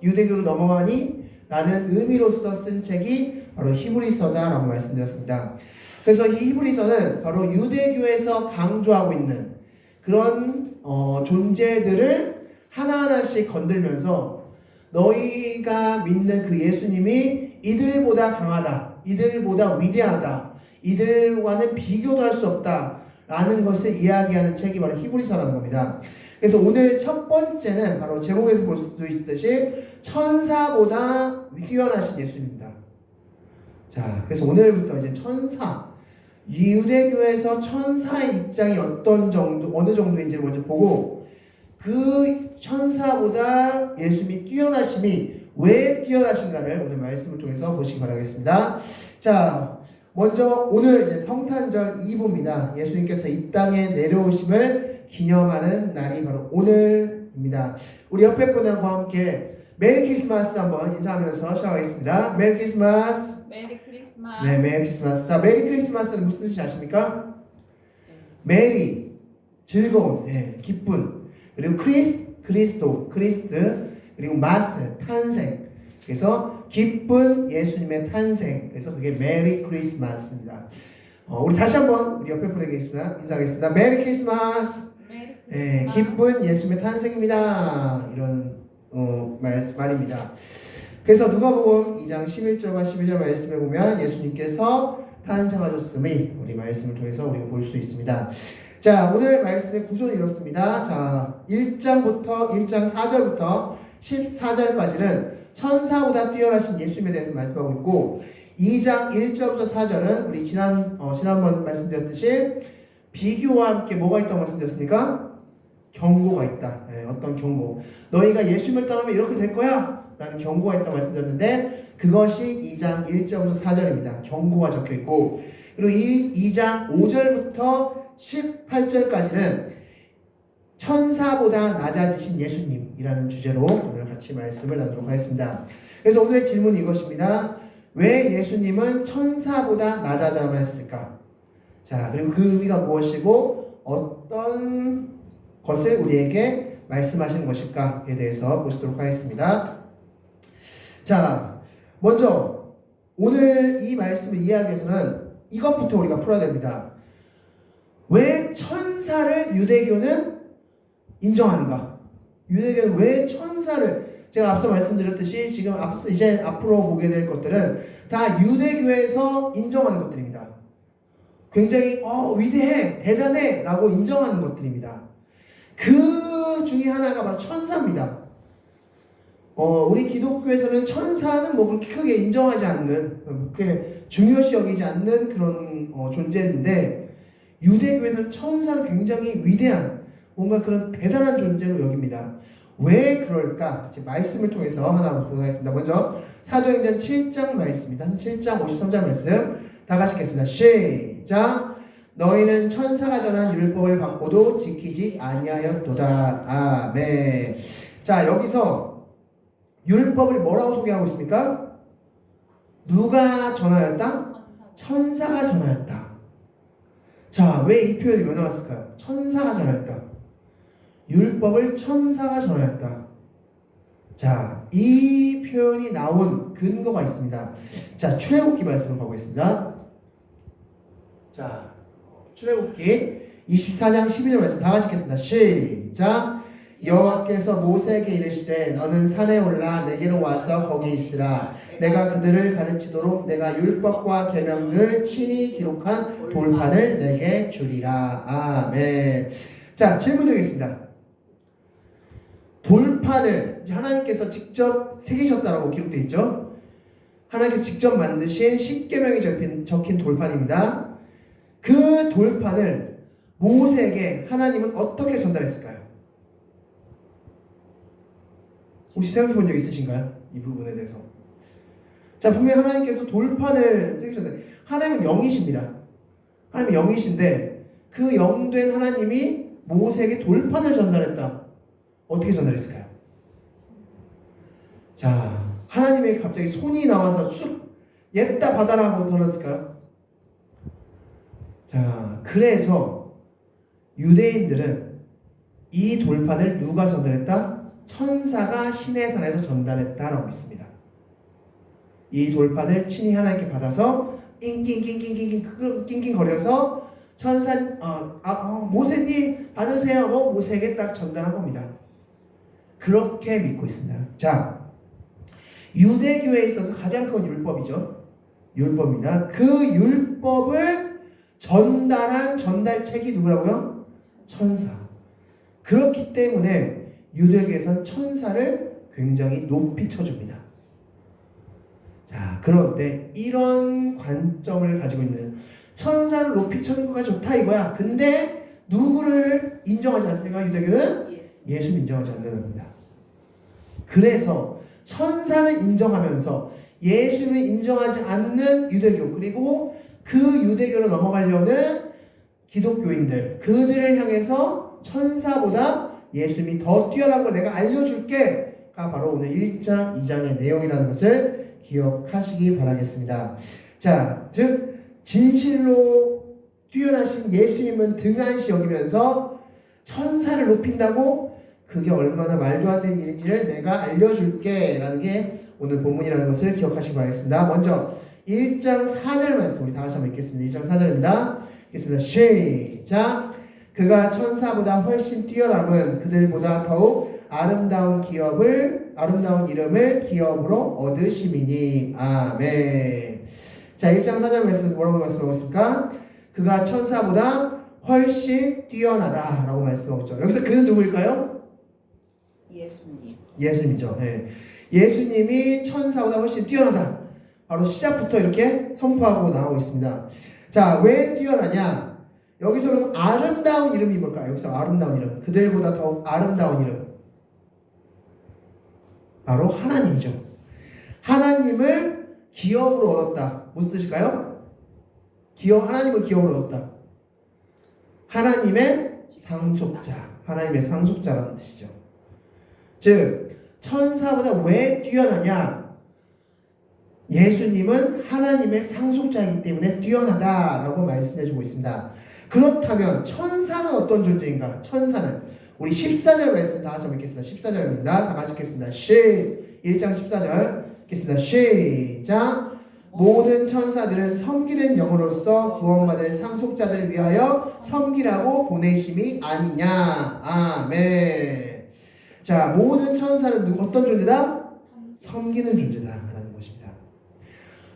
유대교로 넘어가니? 라는 의미로서 쓴 책이 바로 히브리서다라고 말씀드렸습니다. 그래서 이 히브리서는 바로 유대교에서 강조하고 있는 그런 존재들을 하나하나씩 건들면서 너희가 믿는 그 예수님이 이들보다 강하다, 이들보다 위대하다, 이들과는 비교도 할 수 없다 라는 것을 이야기하는 책이 바로 히브리서라는 겁니다. 그래서 오늘 첫 번째는 바로 제목에서 볼 수도 있듯이 천사보다 뛰어나신 예수님입니다. 자, 그래서 오늘부터 이제 천사, 유대교에서 천사의 입장이 어떤 정도, 어느 정도인지를 먼저 보고 그 천사보다 예수님이 뛰어나심이 왜 뛰어나신가를 오늘 말씀을 통해서 보시기 바라겠습니다. 자, 먼저 오늘 이제 성탄절 2부입니다. 예수님께서 이 땅에 내려오심을 기념하는 날이 바로 오늘입니다. 우리 옆에 분들과 함께 메리 크리스마스 한번 인사하면서 시작하겠습니다. 메리 크리스마스. 메리 크리스마스. 네, 메리 크리스마스. 자, 메리 크리스마스는 무슨 뜻인지 아십니까? 메리, 즐거운, 네, 기쁜. 그리고 그리스도, 크리스트. 그리고 마스, 탄생. 그래서 기쁜 예수님의 탄생. 그래서 그게 메리 크리스마스입니다. 우리 다시 한번 우리 옆에 분에게 인사하겠습니다. 메리 크리스마스. 네, 기쁜 예수님의 탄생입니다. 이런 말입니다. 그래서 누가복음 2장 11절과 12절 말씀에 보면 예수님께서 탄생하셨음이 우리 말씀을 통해서 우리가 볼 수 있습니다. 자, 오늘 말씀의 구조는 이렇습니다. 자, 1장 4절부터 14절까지는 천사보다 뛰어나신 예수님에 대해서 말씀하고 있고 2장 1절부터 4절은 우리 지난번 말씀드렸듯이 비교와 함께 뭐가 있다고 말씀드렸습니까? 경고가 있다. 네, 어떤 경고? 너희가 예수님을 떠나면 이렇게 될 거야! 라는 경고가 있다고 말씀드렸는데 그것이 2장 1절부터 4절입니다. 경고가 적혀있고 그리고 2장 5절부터 18절까지는 천사보다 낮아지신 예수님이라는 주제로 오늘 같이 말씀을 나누도록 하겠습니다. 그래서 오늘의 질문은 이것입니다. 왜 예수님은 천사보다 낮아져야만 했을까? 자, 그리고 그 의미가 무엇이고 어떤 것을 우리에게 말씀하시는 것일까에 대해서 보시도록 하겠습니다. 자, 먼저 오늘 이 말씀을 이해하기 위해서는 이것부터 우리가 풀어야 됩니다. 왜 천사를 유대교는 인정하는가? 유대교는 왜 천사를, 제가 앞서 말씀드렸듯이 지금 이제 앞으로 보게 될 것들은 다 유대교에서 인정하는 것들입니다. 굉장히 위대해, 대단해 라고 인정하는 것들입니다. 그 중에 하나가 바로 천사입니다. 우리 기독교에서는 천사는 뭐 그렇게 크게 인정하지 않는, 그렇게 중요시 여기지 않는 그런 존재인데 유대교에서는 천사는 굉장히 위대한, 뭔가 그런 대단한 존재로 여깁니다. 왜 그럴까? 이제 말씀을 통해서 하나 보도록 하겠습니다. 먼저 사도행전 7장 말씀입니다. 7장 53절 말씀 다 같이 읽겠습니다. 시작! 너희는 천사가 전한 율법을 받고도 지키지 아니하였도다. 아멘. 자, 여기서 율법을 뭐라고 소개하고 있습니까? 누가 전하였다? 천사가 전하였다. 자, 왜 이 표현이 왜 나왔을까요? 천사가 전하였다. 율법을 천사가 전하였다. 자, 이 표현이 나온 근거가 있습니다. 자, 출애굽기 말씀을 가보겠습니다. 자, 출애굽기 24장 12절 말씀 다 같이 읽겠습니다. 시작! 여호와께서 모세에게 이르시되 너는 산에 올라 내게로 와서 거기 있으라. 내가 그들을 가르치도록 내가 율법과 계명을 친히 기록한 돌판을 내게 주리라. 아멘. 자, 질문 드리겠습니다. 돌판을 하나님께서 직접 새기셨다라고 기록되어 있죠. 하나님께서 직접 만드신 십계명이 적힌 돌판입니다. 그 돌판을 모세에게 하나님은 어떻게 전달했을까요? 혹시 생각해 본 적 있으신가요? 이 부분에 대해서. 자, 분명히 하나님께서 돌판을 새기셨는데 하나님은 영이십니다. 하나님은 영이신데 그 영된 하나님이 모세에게 돌판을 전달했다. 어떻게 전달했을까요? 자, 하나님의 갑자기 손이 나와서 쭉 옛다 받아라 하고 던졌을까요? 자, 그래서 유대인들은 이 돌판을 누가 전달했다? 천사가 신의 산에서 전달했다라고 있습니다. 이 돌판을 친히 하나님께 받아서 낑낑낑낑낑낑낑낑거려서 천사 모세님 받으세요. 모세에게 딱 전달한 겁니다. 그렇게 믿고 있습니다. 자, 유대교에 있어서 가장 큰 율법이죠. 율법입니다. 그 율법을 전달한 전달책이 누구라고요? 천사. 그렇기 때문에 유대교에서는 천사를 굉장히 높이 쳐줍니다. 자, 그런데 이런 관점을 가지고 있는 천사를 높이 쳐는 거가 좋다 이거야. 근데 누구를 인정하지 않습니까? 유대교는 예수를 인정하지 않는 겁니다. 그래서 천사를 인정하면서 예수를 인정하지 않는 유대교, 그리고 그 유대교로 넘어가려는 기독교인들, 그들을 향해서 천사보다 예수님이 더 뛰어난 걸 내가 알려줄게가 바로 오늘 1장, 2장의 내용이라는 것을 기억하시기 바라겠습니다. 자, 즉 진실로 뛰어나신 예수님은 등한시 여기면서 천사를 높인다고? 그게 얼마나 말도 안 되는 일인지를 내가 알려줄게 라는 게 오늘 본문이라는 것을 기억하시기 바라겠습니다. 먼저 1장 4절 말씀 우리 다 같이 한번 읽겠습니다. 1장 4절입니다. 읽겠습니다. 시작. 그가 천사보다 훨씬 뛰어남은 그들보다 더욱 아름다운 이름을 기업으로 얻으심이니. 아멘. 자, 1장 4절 말씀 뭐라고 말씀하고 있습니까? 그가 천사보다 훨씬 뛰어나다 라고 말씀하고 있죠. 여기서 그는 누구일까요? 예수님이죠. 네. 예수님이 천사보다 훨씬 뛰어나다. 바로 시작부터 이렇게 선포하고 나오고 있습니다. 자, 왜 뛰어나냐? 여기서 그럼 아름다운 이름이 뭘까요? 여기서 아름다운 이름. 그들보다 더욱 아름다운 이름. 바로 하나님이죠. 하나님을 기업으로 얻었다. 무슨 뜻일까요? 하나님을 기업으로 얻었다. 하나님의 상속자. 하나님의 상속자라는 뜻이죠. 즉 천사보다 왜 뛰어나냐? 예수님은 하나님의 상속자이기 때문에 뛰어나다라고 말씀해주고 있습니다. 그렇다면 천사는 어떤 존재인가? 천사는 우리 14절 말씀 다 같이 읽겠습니다. 14절입니다. 다 같이 읽겠습니다. 1장 14절 읽겠습니다. 시작. 모든 천사들은 섬기는 영으로서 구원받을 상속자들을 위하여 섬기라고 보내심이 아니냐. 아멘. 자, 모든 천사는 어떤 존재다? 섬기는 존재다라는 것입니다.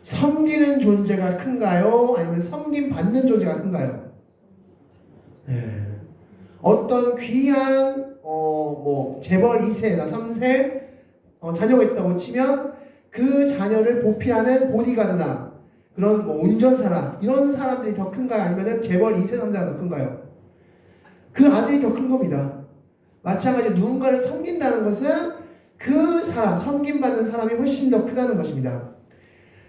섬기는 존재가 큰가요? 아니면 섬김 받는 존재가 큰가요? 네. 어떤 귀한 재벌 2세나 3세 자녀가 있다고 치면 그 자녀를 보필하는 보디가드나 그런 운전사나 이런 사람들이 더 큰가요? 아니면 재벌 2세 3세가 더 큰가요? 그 아들이 더 큰 겁니다. 마찬가지로 누군가를 섬긴다는 것은 그 사람, 섬김받는 사람이 훨씬 더 크다는 것입니다.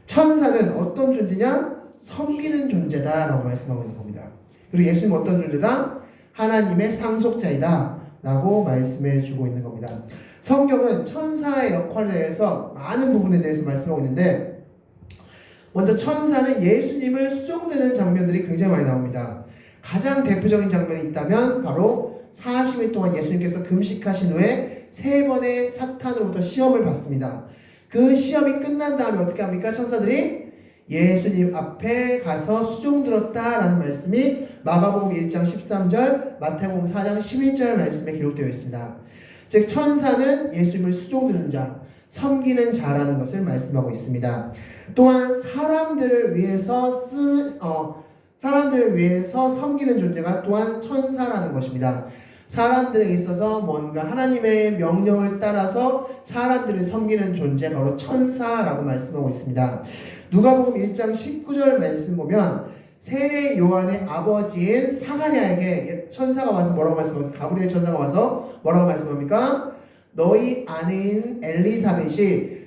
천사는 어떤 존재냐? 섬기는 존재다라고 말씀하고 있는 겁니다. 그리고 예수님은 어떤 존재다? 하나님의 상속자이다 라고 말씀해 주고 있는 겁니다. 성경은 천사의 역할에 대해서 많은 부분에 대해서 말씀하고 있는데, 먼저 천사는 예수님을 수종드는 장면들이 굉장히 많이 나옵니다. 가장 대표적인 장면이 있다면 바로 40일 동안 예수님께서 금식하신 후에 3번의 사탄으로부터 시험을 받습니다. 그 시험이 끝난 다음에 어떻게 합니까? 천사들이 예수님 앞에 가서 수종들었다라는 말씀이 마가복음 1장 13절, 마태복음 4장 11절 말씀에 기록되어 있습니다. 즉 천사는 예수님을 수종드는 자, 섬기는 자라는 것을 말씀하고 있습니다. 또한 사람들을 위해서 섬기는 존재가 또한 천사라는 것입니다. 사람들에게 있어서 뭔가 하나님의 명령을 따라서 사람들을 섬기는 존재, 바로 천사라고 말씀하고 있습니다. 누가복음 1장 19절 말씀 보면 세례 요한의 아버지인 사가랴에게 천사가 와서 뭐라고 말씀합니까? 가브리엘 천사가 와서 뭐라고 말씀합니까? 너희 아내인 엘리사벳이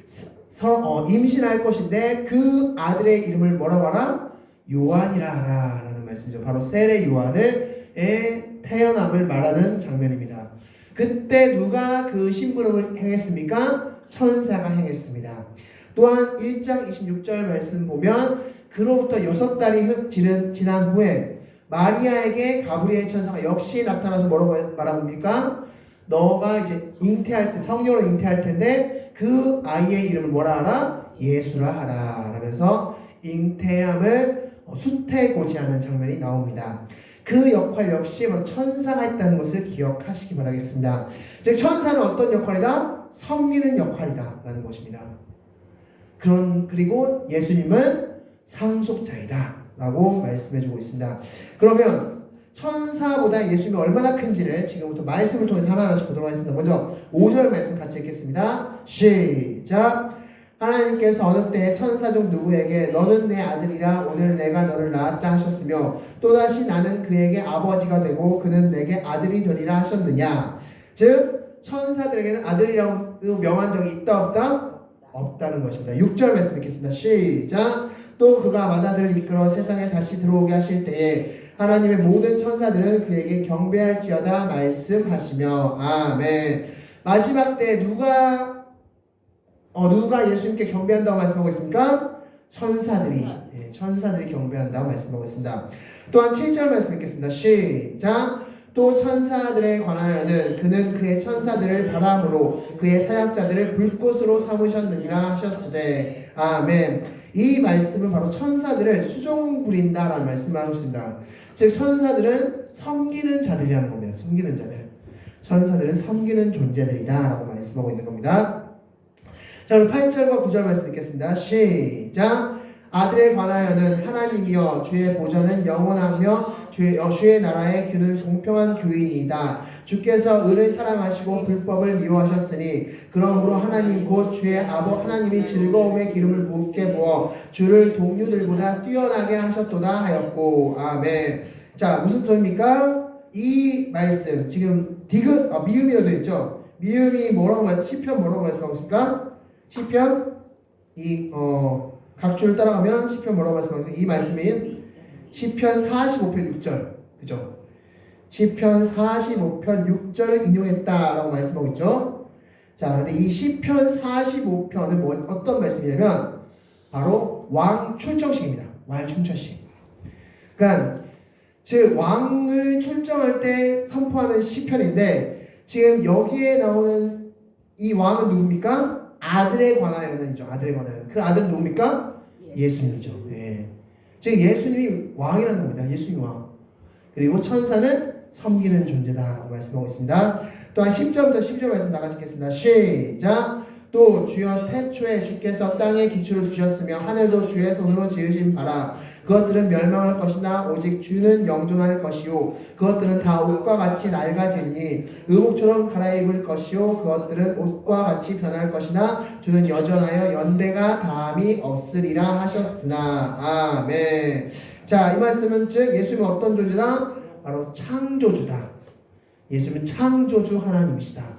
임신할 것인데 그 아들의 이름을 뭐라고 하라? 요한이라 하라 라는 말씀이죠. 바로 세례 요한의 태어남을 말하는 장면입니다. 그때 누가 그 심부름을 행했습니까? 천사가 행했습니다. 또한 1장 26절 말씀 보면 그로부터 6달이 지난 후에 마리아에게 가브리엘 천사가 역시 나타나서 뭐라고 말합니까? 너가 이제 잉태할 때, 성녀로 잉태할 텐데 그 아이의 이름을 뭐라 하라? 예수라 하라. 라면서 잉태함을 수태고지하는 장면이 나옵니다. 그 역할 역시 바로 천사가 했다는 것을 기억하시기 바라겠습니다. 즉 천사는 어떤 역할이다? 섬기는 역할이다 라는 것입니다. 그리고 예수님은 상속자이다 라고 말씀해주고 있습니다. 그러면 천사보다 예수님이 얼마나 큰지를 지금부터 말씀을 통해서 하나하나씩 보도록 하겠습니다. 먼저 5절 말씀 같이 읽겠습니다. 시작. 하나님께서 어느 때 천사 중 누구에게 너는 내 아들이라 오늘 내가 너를 낳았다 하셨으며 또다시 나는 그에게 아버지가 되고 그는 내게 아들이 되리라 하셨느냐. 즉 천사들에게는 아들이라고 명한 적이 있다 없다? 없다는 것입니다. 6절 말씀 읽겠습니다. 시작. 또 그가 맏아들을 이끌어 세상에 다시 들어오게 하실 때에 하나님의 모든 천사들은 그에게 경배할지어다 말씀하시며 아멘. 마지막 때 누가 예수님께 경배한다고 말씀하고 있습니까? 천사들이 천사들이 경배한다고 말씀하고 있습니다. 또한 7절 말씀 읽겠습니다. 시작. 또 천사들에 관하여는 그는 그의 천사들을 바람으로 그의 사역자들을 불꽃으로 삼으셨느니라 하셨으되 아멘. 이 말씀은 바로 천사들을 수종 부린다라는 말씀을 하고 있습니다. 즉 천사들은 섬기는 자들이라는 겁니다. 섬기는 자들. 천사들은 섬기는 존재들이다 라고 말씀하고 있는 겁니다. 자, 그럼 8절과 9절 말씀 읽겠습니다. 시작. 아들에 관하여는 하나님이여 주의 보전은 영원하며 주의 나라의 규는 공평한 규이니이다. 주께서 의를 사랑하시고 불법을 미워하셨으니 그러므로 하나님 곧 주의 하나님이 즐거움의 기름을 붓게 부어 주를 동류들보다 뛰어나게 하셨도다 하였고 아멘. 자, 무슨 소리입니까? 이 말씀 지금 미음이라고 되어 있죠. 미음이 시편 뭐라고 말씀하고 있습니까? 시편 각 줄을 따라가면 시편 뭐라고 말씀하고 있습니까? 이 말씀이 시편 45편 6절 그죠? 시편 45편 6절을 인용했다라고 말씀하고 있죠. 자, 근데 이 시편 45편은 어떤 말씀이냐면 바로 왕 출정식입니다. 왕 출정식. 그러니까 즉 왕을 출정할 때 선포하는 시편인데 지금 여기에 나오는 이 왕은 누굽니까? 아들에 관하여는이죠. 아들에 관하여. 그 아들은 누굽니까? 예수님이죠. 예. 즉 예수님이 왕이라는 겁니다. 예수님이 왕. 그리고 천사는 섬기는 존재다라고 말씀하고 있습니다. 또한 10절부터 10절 말씀 나같이 읽겠습니다. 시작. 또 주여 태초에 주께서 땅에 기초를 두셨으며 하늘도 주의 손으로 지으신 바라. 그것들은 멸망할 것이나 오직 주는 영존할 것이요 그것들은 다 옷과 같이 낡아지니 의복처럼 갈아입을 것이요 그것들은 옷과 같이 변할 것이나 주는 여전하여 연대가 다함이 없으리라 하셨으나 아멘. 자, 이 말씀은 즉 예수님은 어떤 존재다? 바로 창조주다. 예수님은 창조주 하나님이시다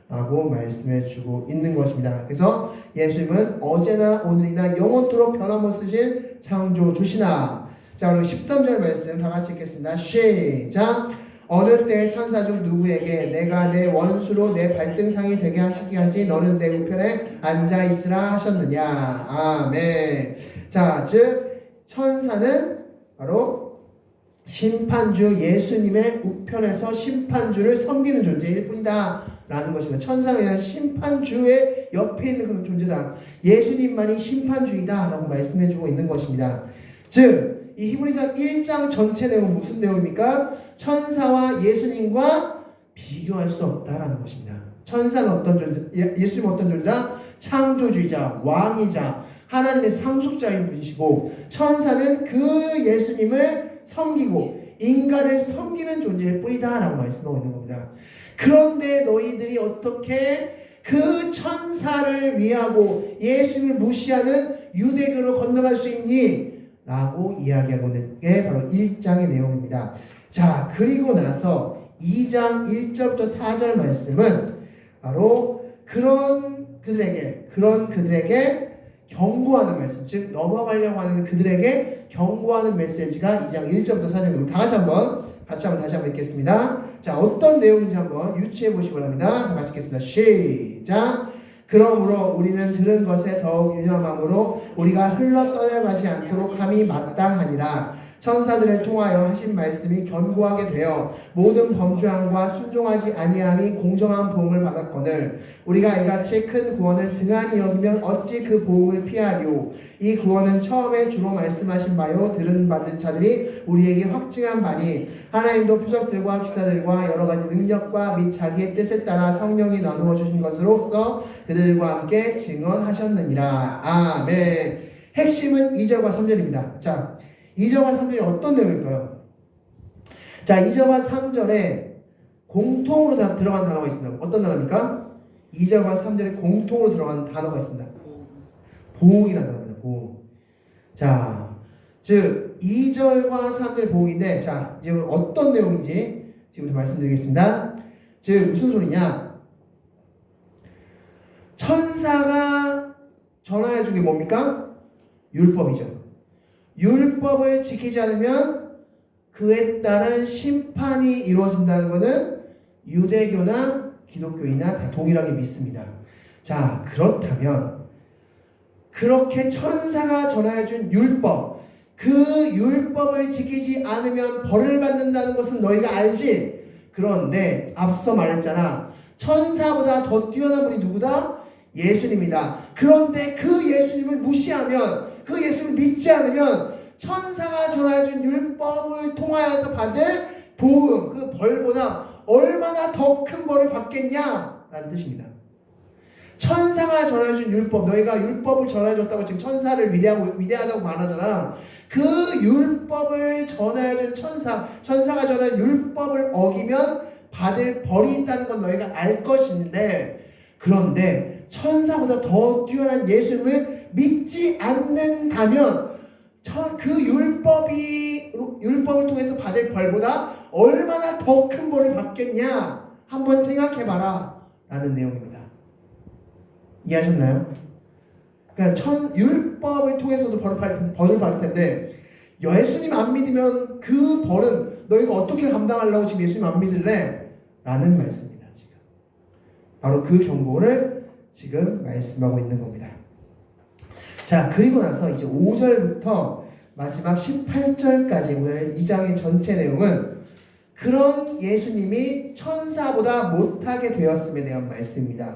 라고 말씀해 주고 있는 것입니다. 그래서 예수님은 어제나 오늘이나 영원토록 변함없으신 창조주시나. 자, 그리고 13절 말씀 다 같이 읽겠습니다. 시작. 어느 때 천사 중 누구에게 내가 내 원수로 내 발등상이 되게 하시게 하지 너는 내 우편에 앉아있으라 하셨느냐. 아멘. 자, 즉 천사는 바로 심판주 예수님의 우편에서 심판주를 섬기는 존재일 뿐이다 라는 것입니다. 천사는 그냥 심판주의 옆에 있는 그런 존재다. 예수님만이 심판주이다 라고 말씀해주고 있는 것입니다. 즉 이 히브리서 1장 전체 내용은 무슨 내용입니까? 천사와 예수님과 비교할 수 없다라는 것입니다. 천사는 어떤 존재? 예수님은 어떤 존재자? 창조주이자 왕이자 하나님의 상속자인 분이시고 천사는 그 예수님을 섬기고 인간을 섬기는 존재일 뿐이다 라고 말씀하고 있는 겁니다. 그런데 너희들이 어떻게 그 천사를 위하고 예수님을 무시하는 유대교로 건너갈 수 있니? 라고 이야기하고 있는 게 바로 1장의 내용입니다. 자, 그리고 나서 2장 1절부터 4절 말씀은 바로 그런 그들에게 경고하는 말씀, 즉 넘어가려고 하는 그들에게 경고하는 메시지가 2장 1절부터 4절입니다. 다 같이 다시 한번 읽겠습니다. 자, 어떤 내용인지 한번 유추해 보시기 바랍니다. 다 같이 읽겠습니다. 시작. 그러므로 우리는 들은 것에 더욱 유념함으로 우리가 흘러 떠나가지 않도록 함이 마땅하니라. 천사들을 통하여 하신 말씀이 견고하게 되어 모든 범죄함과 순종하지 아니함이 공정한 보응을 받았거늘 우리가 이같이 큰 구원을 등한히 여기면 어찌 그 보응을 피하리오. 이 구원은 처음에 주로 말씀하신 바요 들은 받은 자들이 우리에게 확증한 바니 하나님도 표적들과 기사들과 여러 가지 능력과 및 자기의 뜻을 따라 성령이 나누어 주신 것으로서 그들과 함께 증언하셨느니라. 아멘. 핵심은 2절과 3절입니다. 자, 2절과 3절이 어떤 내용일까요? 자, 2절과 3절에 공통으로 들어간 단어가 있습니다. 어떤 단어입니까? 2절과 3절에 공통으로 들어간 단어가 있습니다. 보응이라는 단어입니다. 보응. 자, 즉 2절과 3절 보응인데, 자, 이제 어떤 내용인지 지금부터 말씀드리겠습니다. 즉 무슨 소리냐? 천사가 전하여 준 게 뭡니까? 율법이죠. 율법을 지키지 않으면 그에 따른 심판이 이루어진다는 것은 유대교나 기독교이나 다 동일하게 믿습니다. 자, 그렇다면 그렇게 천사가 전하여준 율법, 그 율법을 지키지 않으면 벌을 받는다는 것은 너희가 알지? 그런데 앞서 말했잖아. 천사보다 더 뛰어난 분이 누구다? 예수님이다. 그런데 그 예수님을 무시하면, 그 예수님을 믿지 않으면 천사가 전하여준 율법을 통하여서 받을 보응, 그 벌보다 얼마나 더 큰 벌을 받겠냐? 라는 뜻입니다. 천사가 전해준 율법, 너희가 율법을 전해줬다고 지금 천사를 위대하다고 말하잖아. 그 율법을 전해준 천사가 전한 율법을 어기면 받을 벌이 있다는 건 너희가 알 것인데, 그런데 천사보다 더 뛰어난 예수님을 믿지 않는다면 그 율법을 통해서 받을 벌보다 얼마나 더 큰 벌을 받겠냐? 한번 생각해봐라 라는 내용입니다. 이해하셨나요? 그러니까 율법을 통해서도 벌을 받을 텐데 예수님 안 믿으면 그 벌은 너희가 어떻게 감당하려고 지금 예수님 안 믿을래? 라는 말씀입니다. 지금 바로 그 경고를 지금 말씀하고 있는 겁니다. 자, 그리고 나서 이제 5절부터 마지막 18절까지 오늘 2장의 전체 내용은 그런 예수님이 천사보다 못하게 되었음에 대한 말씀입니다.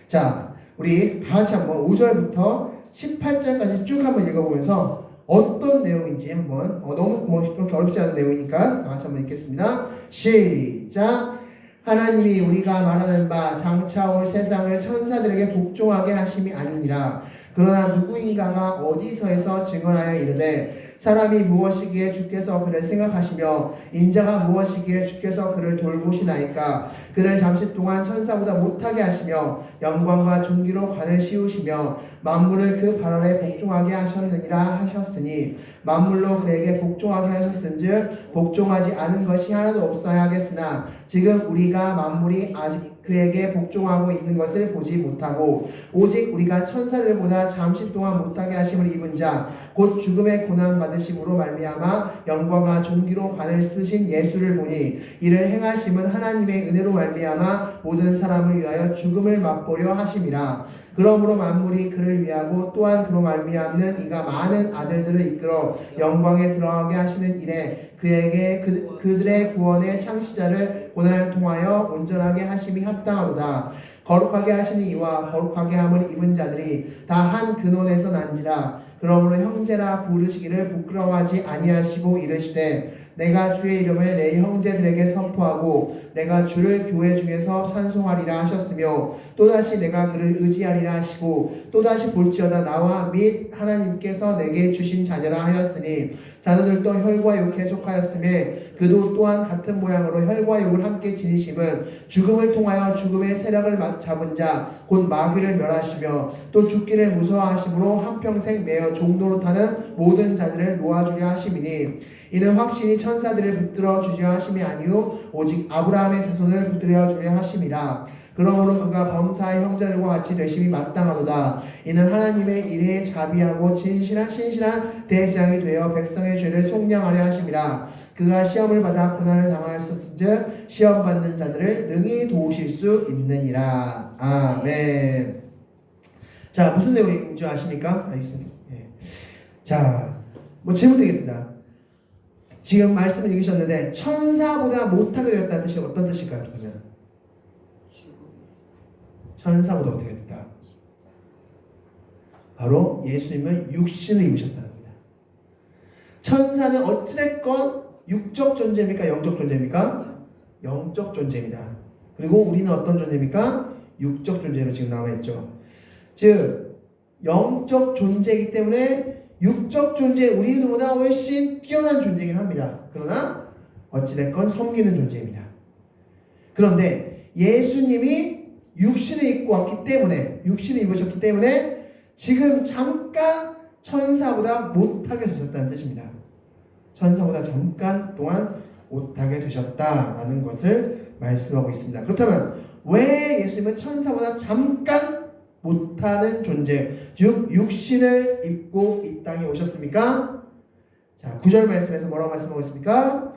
자, 우리 다 같이 한번 5절부터 18절까지 쭉 한번 읽어보면서 어떤 내용인지 한번 너무 그렇게 어렵지 않은 내용이니까 다 같이 한번 읽겠습니다. 시작. 하나님이 우리가 말하는 바 장차 올 세상을 천사들에게 복종하게 하심이 아니니라. 그러나 누구인가가 어디서에서 증언하여 이르되 사람이 무엇이기에 주께서 그를 생각하시며 인자가 무엇이기에 주께서 그를 돌보시나이까. 그를 잠시 동안 천사보다 못하게 하시며 영광과 존귀로 관을 씌우시며 만물을 그 발 아래 복종하게 하셨느니라 하셨으니 만물로 그에게 복종하게 하셨은즉 복종하지 않은 것이 하나도 없어야 하겠으나 지금 우리가 만물이 아직 그에게 복종하고 있는 것을 보지 못하고 오직 우리가 천사들보다 잠시 동안 못하게 하심을 입은 자 곧 죽음의 고난 받으심으로 말미암아 영광과 존귀로 관을 쓰신 예수를 보니 이를 행하심은 하나님의 은혜로 말미암아 모든 사람을 위하여 죽음을 맛보려 하심이라. 그러므로 만물이 그를 위하고 또한 그로 말미암는 이가 많은 아들들을 이끌어 영광에 들어가게 하시는 일에 그에게 그들의 구원의 창시자를 고난을 통하여 온전하게 하심이 합당하도다. 거룩하게 하시는 이와 거룩하게 함을 입은 자들이 다 한 근원에서 난지라. 그러므로 형제라 부르시기를 부끄러워하지 아니하시고 이르시되 내가 주의 이름을 내 형제들에게 선포하고 내가 주를 교회 중에서 찬송하리라 하셨으며 또다시 내가 그를 의지하리라 하시고 또다시 볼지어다 나와 및 하나님께서 내게 주신 자녀라 하였으니 자녀들도 혈과 육에 속하였음에 그도 또한 같은 모양으로 혈과 육을 함께 지니심은 죽음을 통하여 죽음의 세력을 잡은 자 곧 마귀를 멸하시며 또 죽기를 무서워하심으로 한평생 매어 종노릇 하는 모든 자들을 놓아주려 하심이니 이는 확실히 천사들을 붙들어 주려 하심이 아니요 오직 아브라함의 자손을 붙들어 주려 하심이라. 그러므로 그가 범사의 형제들과 같이 되심이 마땅하도다. 이는 하나님의 일에 자비하고 신실한 대장이 되어 백성의 죄를 속량하려 하심이라. 그가 시험을 받아 고난을 당하였었은즉 시험 받는 자들을 능히 도우실 수 있느니라. 아멘. 자, 무슨 내용인지 아십니까? 알겠습니다. 자, 질문 드리겠습니다. 지금 말씀을 읽으셨는데 천사보다 못하게 되었다는 뜻이 어떤 뜻일까요? 그러면 천사보다 어떻게 됐다? 바로 예수님은 육신을 입으셨다는 겁니다. 천사는 어찌됐건 육적 존재입니까? 영적 존재입니까? 영적 존재입니다. 그리고 우리는 어떤 존재입니까? 육적 존재로 지금 나와있죠. 즉 영적 존재이기 때문에 육적 존재 우리보다 훨씬 뛰어난 존재이긴 합니다. 그러나 어찌됐건 섬기는 존재입니다. 그런데 예수님이 육신을 입고 왔기 때문에 육신을 입으셨기 때문에 지금 잠깐 천사보다 못하게 되셨다는 뜻입니다. 천사보다 잠깐 동안 못하게 되셨다라는 것을 말씀하고 있습니다. 그렇다면 왜 예수님은 천사보다 잠깐 못하는 존재, 즉 육신을 입고 이 땅에 오셨습니까? 자, 9절 말씀에서 뭐라고 말씀하고 있습니까?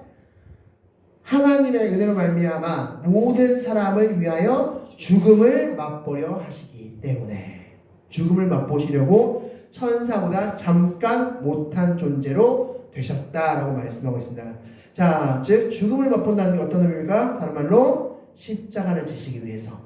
하나님의 은혜로 말미암아 모든 사람을 위하여 죽음을 맛보려 하시기 때문에 죽음을 맛보시려고 천사보다 잠깐 못한 존재로 되셨다라고 말씀하고 있습니다. 자, 즉 죽음을 맛본다는 게 어떤 의미입니까? 다른 말로 십자가를 지시기 위해서.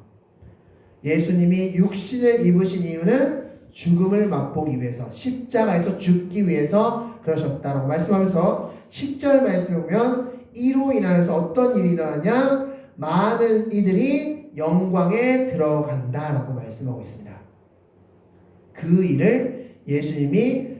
예수님이 육신을 입으신 이유는 죽음을 맛보기 위해서, 십자가에서 죽기 위해서 그러셨다라고 말씀하면서 10절 말씀을 보면 이로 인하여서 어떤 일이 일어나냐? 많은 이들이 영광에 들어간다라고 말씀하고 있습니다. 그 일을 예수님이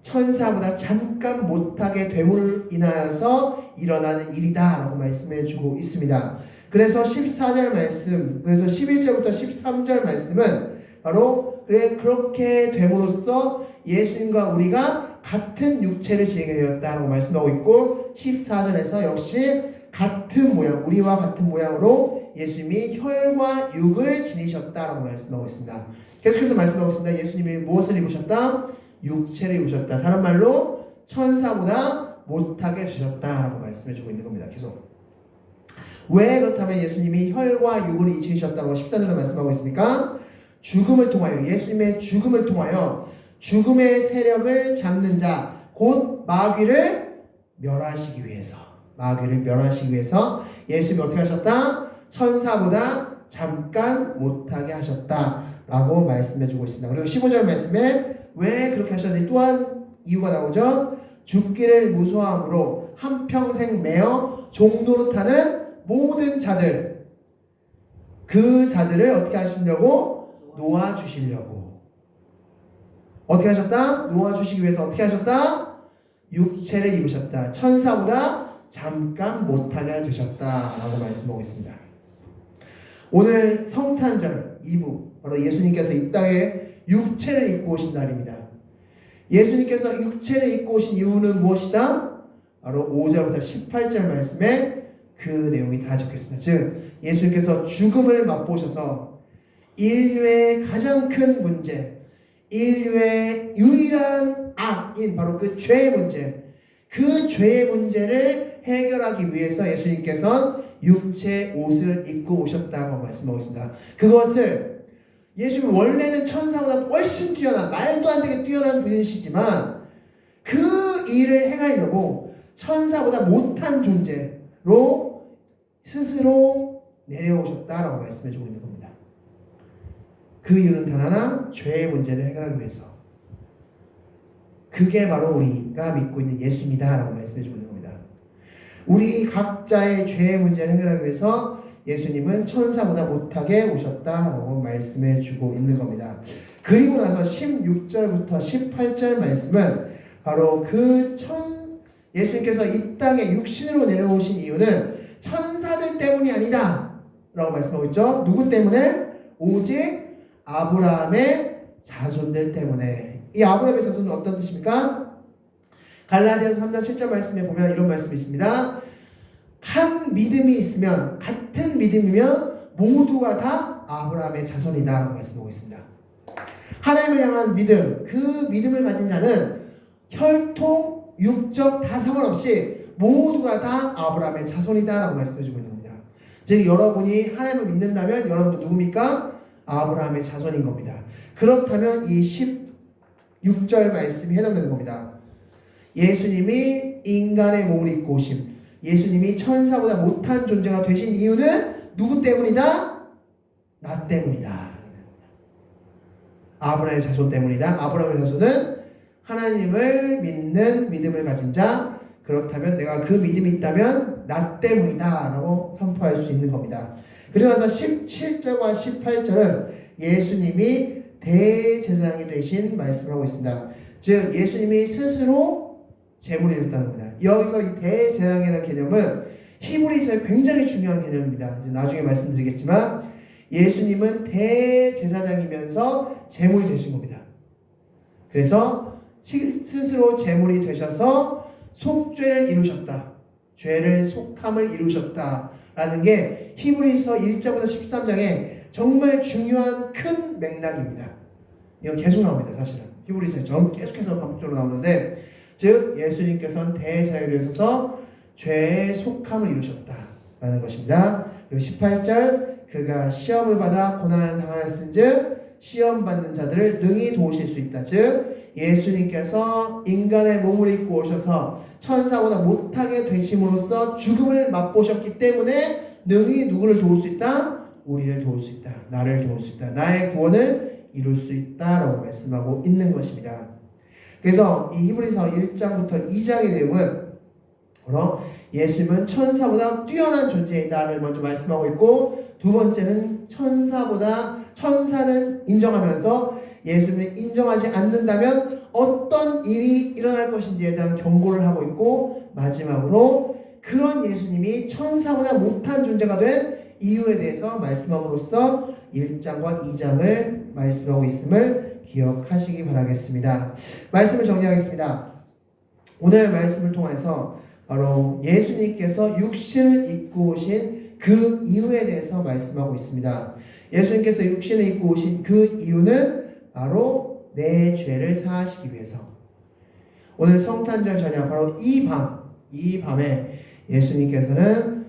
천사보다 잠깐 못하게 됨으로 인하여서 일어나는 일이다라고 말씀해 주고 있습니다. 그래서 14절 말씀, 그래서 11절부터 13절 말씀은 바로 그렇게 됨으로써 예수님과 우리가 같은 육체를 지니게 되었다라고 말씀하고 있고 14절에서 역시 같은 모양, 우리와 같은 모양으로 예수님이 혈과 육을 지니셨다라고 말씀하고 있습니다. 계속해서 말씀하고 있습니다. 예수님이 무엇을 입으셨다? 육체를 입으셨다. 다른 말로 천사보다 못하게 되셨다라고 말씀해주고 있는 겁니다. 계속. 왜 그렇다면 예수님이 혈과 육을 지니셨다고 14절에 말씀하고 있습니까? 죽음을 통하여, 예수님의 죽음을 통하여 죽음의 세력을 잡는 자, 곧 마귀를 멸하시기 위해서, 마귀를 멸하시기 위해서 예수님이 어떻게 하셨다? 천사보다 잠깐 못하게 하셨다라고 말씀해주고 있습니다. 그리고 15절 말씀에 왜 그렇게 하셨는지 또한 이유가 나오죠. 죽기를 무서워함으로 한평생 매어 종노릇하는 모든 자들, 그 자들을 어떻게 하시려고? 놓아주시려고. 어떻게 하셨다? 놓아주시기 위해서 어떻게 하셨다? 육체를 입으셨다. 천사보다 잠깐 못하게 되셨다라고 말씀하고 있습니다. 오늘 성탄절 2부, 바로 예수님께서 이 땅에 육체를 입고 오신 날입니다. 예수님께서 육체를 입고 오신 이유는 무엇이다? 바로 5절부터 18절 말씀에 그 내용이 다 적혀있습니다. 즉 예수님께서 죽음을 맛보셔서 인류의 가장 큰 문제, 인류의 유일한 악인 바로 그 죄의 문제, 그 죄의 문제를 해결하기 위해서 예수님께서 육체 옷을 입고 오셨다고 말씀하고 있습니다. 그것을 예수님 원래는 천사보다 훨씬 뛰어난, 말도 안 되게 뛰어난 분이시지만 그 일을 행하려고 천사보다 못한 존재로 스스로 내려오셨다라고 말씀해주고 있는 겁니다. 그 이유는 단 하나, 죄의 문제를 해결하기 위해서. 그게 바로 우리가 믿고 있는 예수입니다라고 말씀해주고 있는 겁니다. 우리 각자의 죄의 문제를 해결하기 위해서 예수님은 천사보다 못하게 오셨다라고 말씀해주고 있는 겁니다. 그리고 나서 16절부터 18절 말씀은 바로 예수님께서 이 땅에 육신으로 내려오신 이유는 천사들 때문이 아니다 라고 말씀하고 있죠. 누구 때문에? 오직 아브라함의 자손들 때문에. 이 아브라함의 자손은 어떤 뜻입니까? 갈라디아서 3장 7절 말씀에 보면 이런 말씀이 있습니다. 한 믿음이 있으면, 같은 믿음이면 모두가 다 아브라함의 자손이다 라고 말씀하고 있습니다. 하나님을 향한 믿음, 그 믿음을 가진 자는 혈통, 육적 다 상관없이 모두가 다 아브라함의 자손이다 라고 말씀해주고 있는 겁니다. 즉 여러분이 하나님을 믿는다면 여러분도 누굽니까? 아브라함의 자손인 겁니다. 그렇다면 이 16절 말씀이 해당되는 겁니다. 예수님이 인간의 몸을 입고 오심, 예수님이 천사보다 못한 존재가 되신 이유는 누구 때문이다? 나 때문이다. 아브라함의 자손 때문이다. 아브라함의 자손은 하나님을 믿는 믿음을 가진 자, 그렇다면 내가 그 믿음이 있다면 나 때문이다 라고 선포할 수 있는 겁니다. 그리고 나서 17절과 18절은 예수님이 대제사장이 되신 말씀을 하고 있습니다. 즉 예수님이 스스로 제물이 됐다는 겁니다. 여기서 이 대제사장이라는 개념은 히브리서에 굉장히 중요한 개념입니다. 이제 나중에 말씀드리겠지만 예수님은 대제사장이면서 제물이 되신 겁니다. 그래서 스스로 제물이 되셔서 속죄를 이루셨다. 죄를 속함을 이루셨다. 라는 게 히브리서 1장부터 13장에 정말 중요한 큰 맥락입니다. 이건 계속 나옵니다. 사실은 히브리서에 계속해서 반복적으로 나오는데, 즉 예수님께서는 대제사장이 되셔서 죄의 속함을 이루셨다라는 것입니다. 그리고 18절 그가 시험을 받아 고난을 당하였은즉 시험 받는 자들을 능히 도우실 수 있다. 즉 예수님께서 인간의 몸을 입고 오셔서 천사보다 못하게 되심으로써 죽음을 맛보셨기 때문에 능히 누구를 도울 수 있다? 우리를 도울 수 있다. 나를 도울 수 있다. 나의 구원을 이룰 수 있다라고 말씀하고 있는 것입니다. 그래서 이 히브리서 1장부터 2장의 내용은 바로 예수님은 천사보다 뛰어난 존재이다를 먼저 말씀하고 있고, 두 번째는 천사는 인정하면서 예수님을 인정하지 않는다면 어떤 일이 일어날 것인지에 대한 경고를 하고 있고, 마지막으로 그런 예수님이 천사보다 못한 존재가 된 이유에 대해서 말씀함으로써 1장과 2장을 말씀하고 있음을 기억하시기 바라겠습니다. 말씀을 정리하겠습니다. 오늘 말씀을 통해서 바로 예수님께서 육신을 입고 오신 그 이유에 대해서 말씀하고 있습니다. 예수님께서 육신을 입고 오신 그 이유는 바로 내 죄를 사하시기 위해서. 오늘 성탄절 저녁 바로 이 밤에 예수님께서는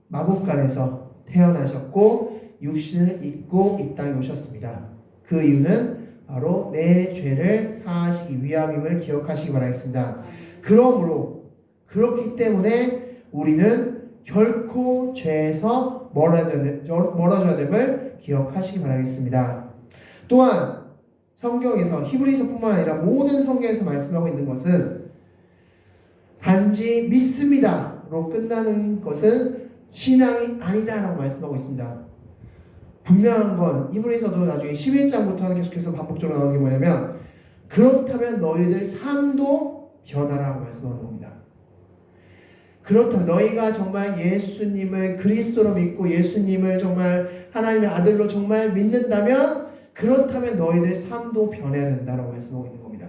마국간에서 태어나셨고 육신을 입고 이 땅에 오셨습니다. 그 이유는 바로 내 죄를 사하시기 위함임을 기억하시기 바라겠습니다. 그렇기 때문에 우리는 결코 죄에서 멀어져야 됨을 기억하시기 바라겠습니다. 또한 성경에서 히브리서뿐만 아니라 모든 성경에서 말씀하고 있는 것은 단지 믿습니다로 끝나는 것은 신앙이 아니다라고 말씀하고 있습니다. 분명한 건 히브리서도 나중에 11장부터 계속해서 반복적으로 나오는 게 뭐냐면, 그렇다면 너희들 삶도 변하라고 말씀하는 겁니다. 그렇다면 너희가 정말 예수님을 그리스도로 믿고 예수님을 정말 하나님의 아들로 정말 믿는다면, 그렇다면 너희들 삶도 변해야 된다고 말씀하고 있는 겁니다.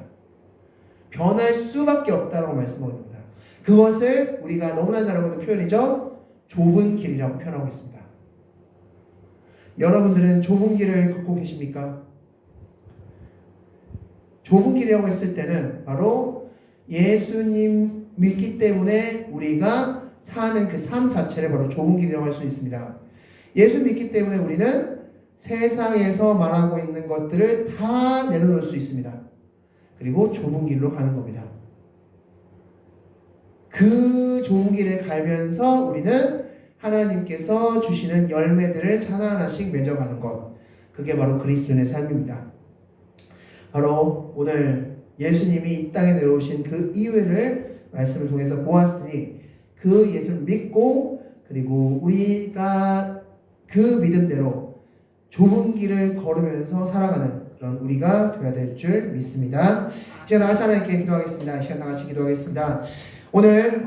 변할 수밖에 없다고 말씀하고 있습니다. 그것을 우리가 너무나 잘 알고 있는 표현이죠. 좁은 길이라고 표현하고 있습니다. 여러분들은 좁은 길을 걷고 계십니까? 좁은 길이라고 했을 때는 바로 예수님 믿기 때문에 우리가 사는 그 삶 자체를 바로 좁은 길이라고 할 수 있습니다. 예수 믿기 때문에 우리는 세상에서 말하고 있는 것들을 다 내려놓을 수 있습니다. 그리고 좁은 길로 가는 겁니다. 그 좁은 길을 갈면서 우리는 하나님께서 주시는 열매들을 하나하나씩 맺어가는 것, 그게 바로 그리스도인의 삶입니다. 바로 오늘 예수님이 이 땅에 내려오신 그 이유를 말씀을 통해서 보았으니, 그 예수를 믿고 그리고 우리가 그 믿음대로 좁은 길을 걸으면서 살아가는 그런 우리가 되어야 될 줄 믿습니다. 시간 다 같이 하나님께 기도하겠습니다. 시간 다 같이 기도하겠습니다. 오늘